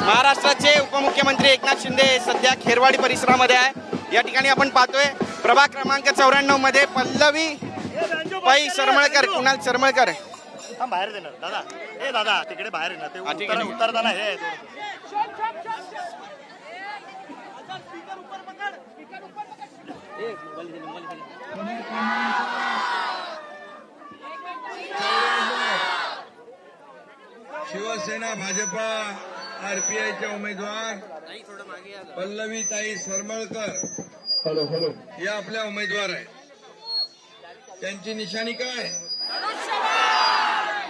महाराष्ट्राचे उपमुख्यमंत्री एकनाथ शिंदे सध्या खेरवाडी परिसरामध्ये आहे। या ठिकाणी आपण पाहतोय प्रभाग क्रमांक 94 मध्ये पल्लवी पै सरमळकर, कुणाल सरमळकर बाहेर देणार दादा, ए दादा तिकडे बाहेर येणार ते उतरताना हे शिवसेना भाजपा आरपीआयच्या उमेदवार पल्लवीताई सरमळकर या आपल्या उमेदवार आहेत। त्यांची निशाणी काय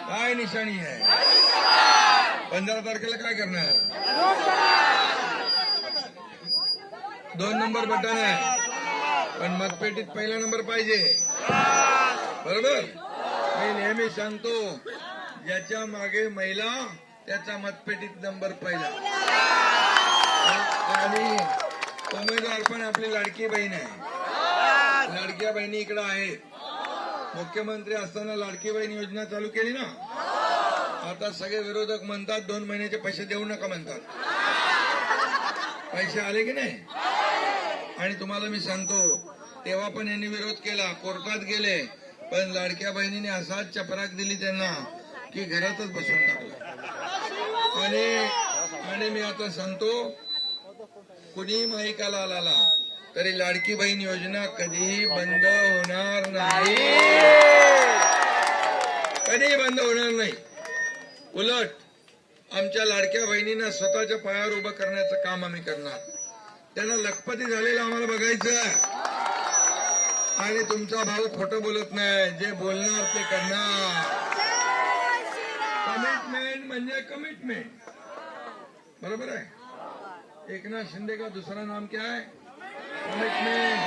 काय निशाणी आहे? 15 तारखेला काय करणार? 2 नंबर बटन आहे, पण मतपेटीत पहिला नंबर पाहिजे, बरोबर? मी नेहमी सांगतो, ज्याच्या मागे महिला त्याचा मतपेटीत नंबर पहिला। आणि उमेदवार पण आपली लाडकी बहीण आहे। लाडक्या बहिणी इकडे आहेत। मुख्यमंत्री असताना लाडकी बहीण योजना चालू केली ना, आता सगळे विरोधक म्हणतात 2 महिन्याचे पैसे देऊ नका म्हणतात। पैसे आले की नाही? आणि तुम्हाला मी सांगतो, तेव्हा पण यांनी विरोध केला, कोर्टात गेले, पण लाडक्या बहिणीने असाच चपराक दिली त्यांना की घरातच बसून टाकलं। आणि मी आता सांगतो, कुणी माईकाला आला तरी लाडकी बहीण योजना कधीही बंद होणार नाही, कधीही बंद होणार नाही। उलट आमच्या लाडक्या बहिणींना स्वतःच्या पायावर उभं करण्याचं काम आम्ही करणार। त्यांना लखपती झालेलं आम्हाला बघायचं, आणि तुमचा भाऊ खोटं बोलत नाही, जे बोलणार ते करणार। कमिटमेंट म्हणजे कमिटमेंट, बरोबर आहे? एकनाथ शिंदे का दूसरा नाम क्या है? कमिटमेंट।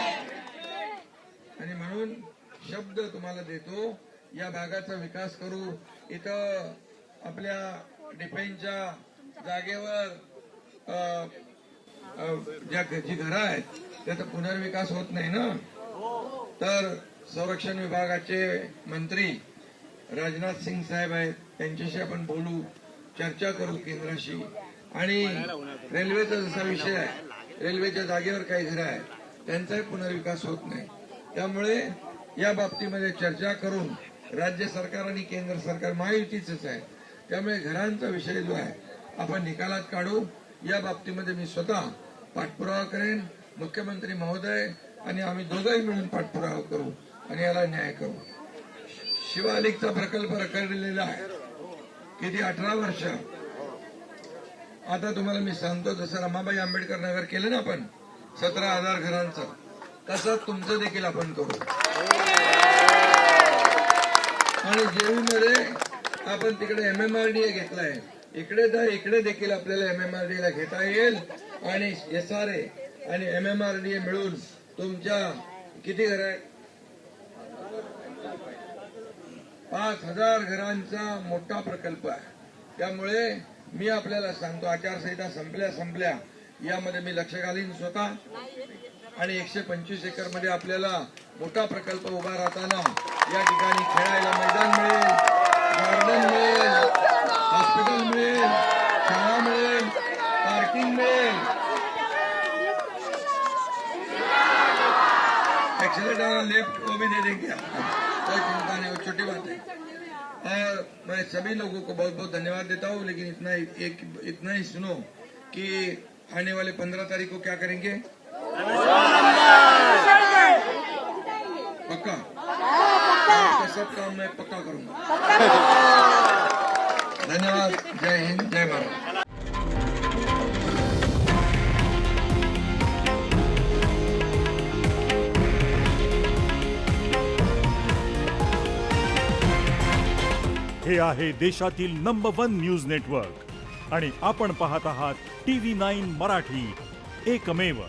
आणि म्हणून शब्द तुम्हाला देतो, या भागाचा विकास करू। इथं आपल्या डिफेन्सच्या जागेवर जी घरं आहेत त्याचा पुनर्विकास होत नाही ना, तर संरक्षण विभागाचे मंत्री राजनाथ सिंग साहेब आहेत, त्यांच्याशी आपण बोलू, चर्चा करू केंद्राशी। आणि रेल्वेचा जसा विषय आहे, रेल्वेच्या जागेवर काही घरं आहेत त्यांचाही पुनर्विकास होत नाही, त्यामुळे या बाबतीमध्ये चर्चा करून राज्य सरकार आणि केंद्र सरकार महायुतीच आहे, त्यामुळे घरांचा विषय जो आहे आपण निकालात काढू। या बाबतीमध्ये मी स्वतः पाठपुरावा करेन, मुख्यमंत्री महोदय आणि आम्ही दोघंही मिळून पाठपुरावा करू आणि याला न्याय करू। शिवालिकचा प्रकल्प रखडलेला आहे, किती 18 वर्ष। आता तुम्हाला मी सांगतो, जसं रमाबाई आंबेडकर नगर केलं ना आपण 17,000 घरांचं, तसं तुमचं देखील आपण करू। आणि जेवीमध्ये आपण तिकडे MMRDA घेतलाय, इकडे देखील आपल्याला MMRDA ला घेता येईल। आणि SRA आणि MMRDA मिळून तुमच्या किती घर आहेत? 5,000 घरांचा मोठा प्रकल्प आहे। त्यामुळे मी आपल्याला सांगतो, आचारसंहिता संपल्या यामध्ये मी लक्ष घालीन स्वतः, आणि 125 एकर मध्ये आपल्याला मोठा प्रकल्प उभा राहताना या ठिकाणी खेळायला मैदान मिळेल, गार्डन मिळेल, हॉस्पिटल मिळेल, शाळा मिळेल, पार्किंग मिळेल। एक्सीलेटर लेफ्ट वो भी दे देंगे, कोई चिंता नहीं, वो छोटी बात है। और मैं सभी लोगों को बहुत बहुत धन्यवाद देता हूँ, लेकिन इतना ही सुनो कि आने वाले 15 तारीख को क्या करेंगे? पक्का? आपका सब काम मैं पक्का करूंगा। धन्यवाद। जय हिंद, जय भारत। हे आहे देशातील नंबर 1 न्यूज नेटवर्क आणि आपण पाहत आहात TV9 मराठी, एकमेव।